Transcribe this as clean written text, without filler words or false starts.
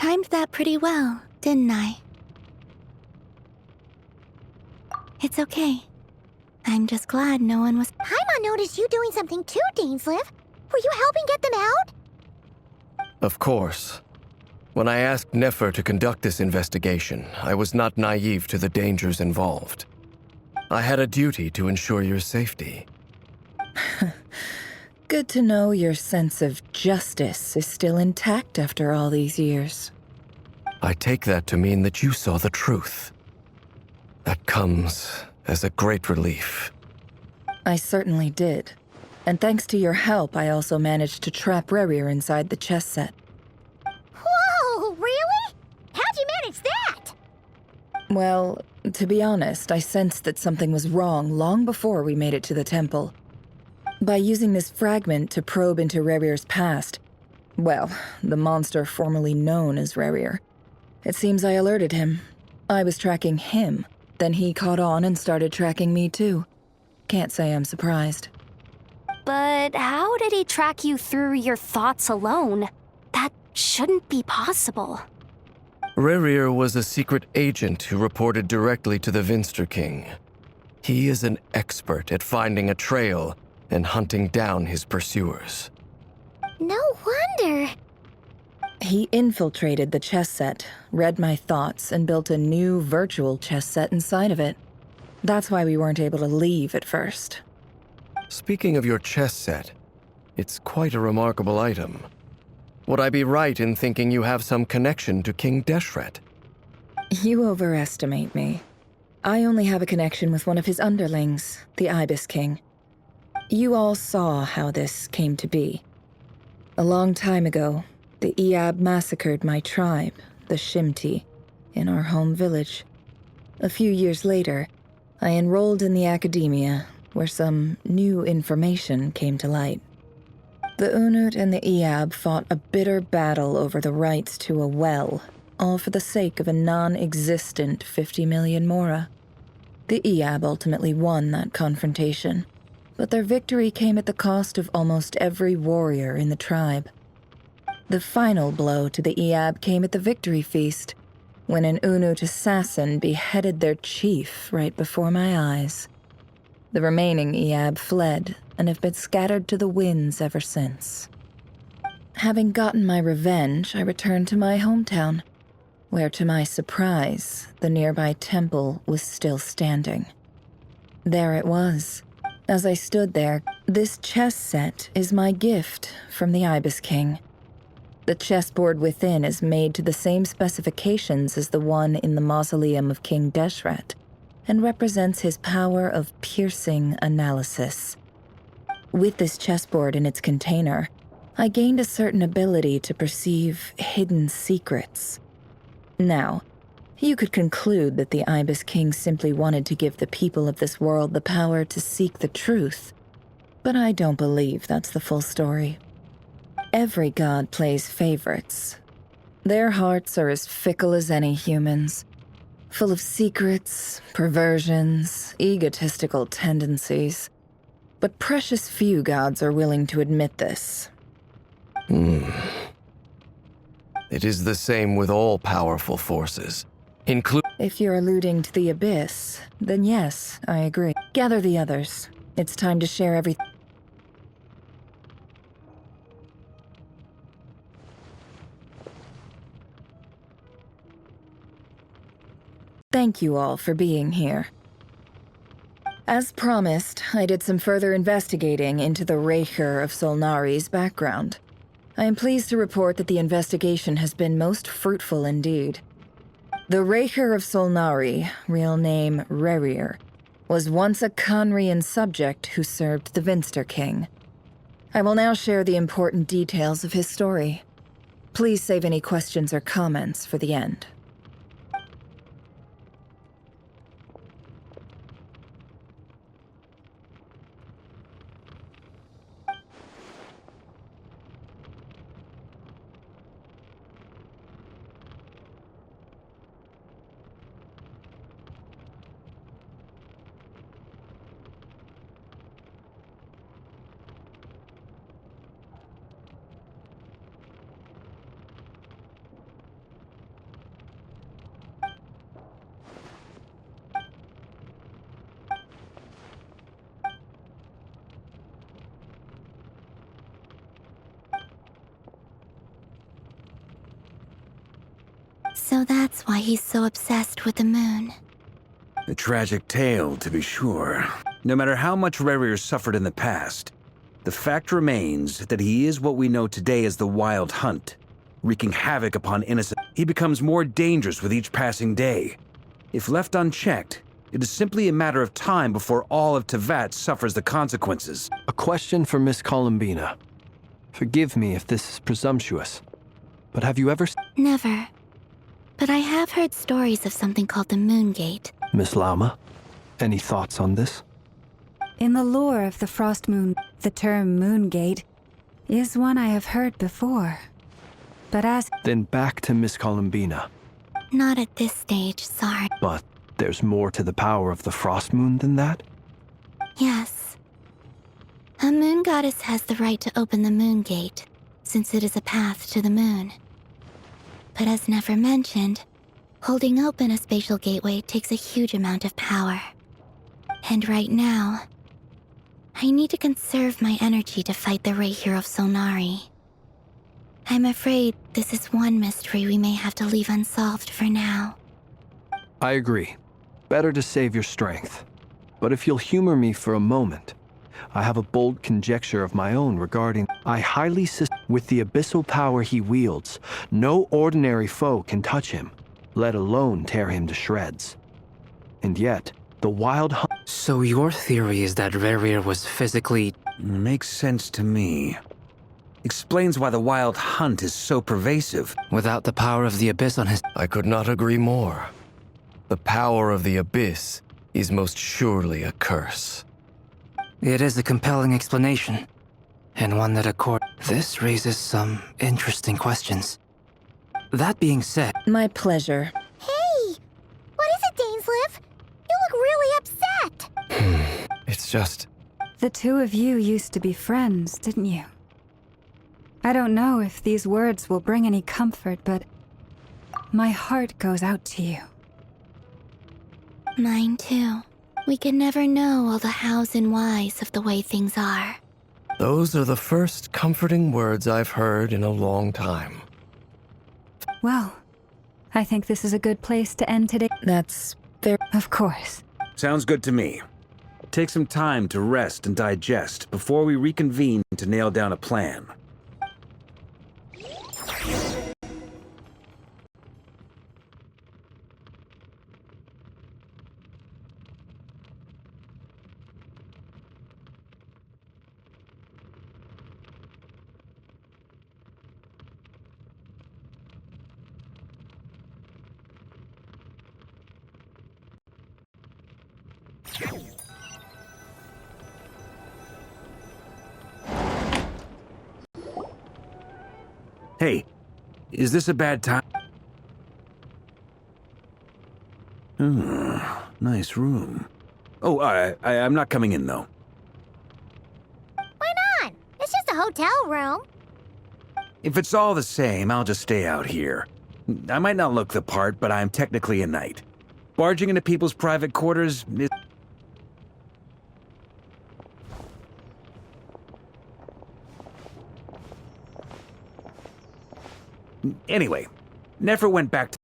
timed that pretty well, didn't I? It's okay. I'm just glad no one was— Paimon noticed you doing something too, Dainsleif. Were you helping get them out? Of course. When I asked Nefer to conduct this investigation, I was not naive to the dangers involved. I had a duty to ensure your safety. Good to know your sense of justice is still intact after all these years. I take that to mean that you saw the truth. That comes as a great relief. I certainly did. And thanks to your help, I also managed to trap Rerir inside the chess set. Whoa, really? How'd you manage that? Well, to be honest, I sensed that something was wrong long before we made it to the temple. By using this fragment to probe into Rerir's past, well, the monster formerly known as Rerir, it seems I alerted him. I was tracking him, then he caught on and started tracking me too. Can't say I'm surprised. But how did he track you through your thoughts alone? That shouldn't be possible. Rerir was a secret agent who reported directly to the Vinster King. He is an expert at finding a trail and hunting down his pursuers. No wonder. He infiltrated the chess set, read my thoughts, and built a new virtual chess set inside of it. That's why we weren't able to leave at first. Speaking of your chess set, it's quite a remarkable item. Would I be right in thinking you have some connection to King Deshret? You overestimate me. I only have a connection with one of his underlings, the Ibis King. You all saw how this came to be. A long time ago, the Iab massacred my tribe, the Shimti, in our home village. A few years later, I enrolled in the academia, where some new information came to light. The Unut and the Iab fought a bitter battle over the rights to a well, all for the sake of a non-existent 50 million mora. The Iab ultimately won that confrontation, but their victory came at the cost of almost every warrior in the tribe. The final blow to the Iab came at the victory feast, when an Unut assassin beheaded their chief right before my eyes. The remaining Iab fled and have been scattered to the winds ever since. Having gotten my revenge, I returned to my hometown, where to my surprise, the nearby temple was still standing. There it was. As I stood there, this chess set is my gift from the Ibis King. The chessboard within is made to the same specifications as the one in the mausoleum of King Deshret, and represents his power of piercing analysis. With this chessboard in its container, I gained a certain ability to perceive hidden secrets. Now, you could conclude that the Ibis King simply wanted to give the people of this world the power to seek the truth, but I don't believe that's the full story. Every god plays favorites. Their hearts are as fickle as any human's, full of secrets, perversions, egotistical tendencies. But precious few gods are willing to admit this. It is the same with all powerful forces, If you're alluding to the Abyss, then yes, I agree. Gather the others. It's time to share everything. Thank you all for being here. As promised, I did some further investigating into the Raker of Solnari's background. I am pleased to report that the investigation has been most fruitful indeed. The Raker of Solnari, real name Rerir, was once a Conrian subject who served the Vinster King. I will now share the important details of his story. Please save any questions or comments for the end. So that's why he's so obsessed with the moon. A tragic tale, to be sure. No matter how much Rerir suffered in the past, the fact remains that he is what we know today as the Wild Hunt, wreaking havoc upon innocent. He becomes more dangerous with each passing day. If left unchecked, it is simply a matter of time before all of Teyvat suffers the consequences. A question for Miss Columbina. Forgive me if this is presumptuous, but have you ever... Never. But I have heard stories of something called the Moon Gate. Miss Lama, any thoughts on this? In the lore of the Frost Moon, the term Moon Gate is one I have heard before. But as... Then back to Miss Columbina. Not at this stage, sorry. But there's more to the power of the Frost Moon than that? Yes. A moon goddess has the right to open the Moon Gate, since it is a path to the moon. But as Nefer mentioned, holding open a spatial gateway takes a huge amount of power. And right now, I need to conserve my energy to fight the Rahier of Solnari. I'm afraid this is one mystery we may have to leave unsolved for now. I agree. Better to save your strength. But if you'll humor me for a moment, I have a bold conjecture of my own regarding... I highly with the abyssal power he wields, no ordinary foe can touch him, let alone tear him to shreds. And yet, the Wild Hunt... So your theory is that Rerir was physically... Makes sense to me. Explains why the Wild Hunt is so pervasive. without the power of the Abyss on his... I could not agree more. The power of the Abyss is most surely a curse. It is a compelling explanation, and one that This raises some interesting questions. That being said... My pleasure. Hey! What is it, Dainsleif? You look really upset! It's just... The two of you used to be friends, didn't you? I don't know if these words will bring any comfort, but my heart goes out to you. Mine too. We can never know all the hows and whys of the way things are. Those are the first comforting words I've heard in a long time. Well, I think this is a good place to end today. That's very... Of course. Sounds good to me. Take some time to rest and digest before we reconvene to nail down a plan. Hey, is this a bad time? Nice room. Oh, I'm not coming in, though. Why not? It's just a hotel room. If it's all the same, I'll just stay out here. I might not look the part, but I'm technically a knight. Barging into people's private quarters is... Anyway, Nefer went back to...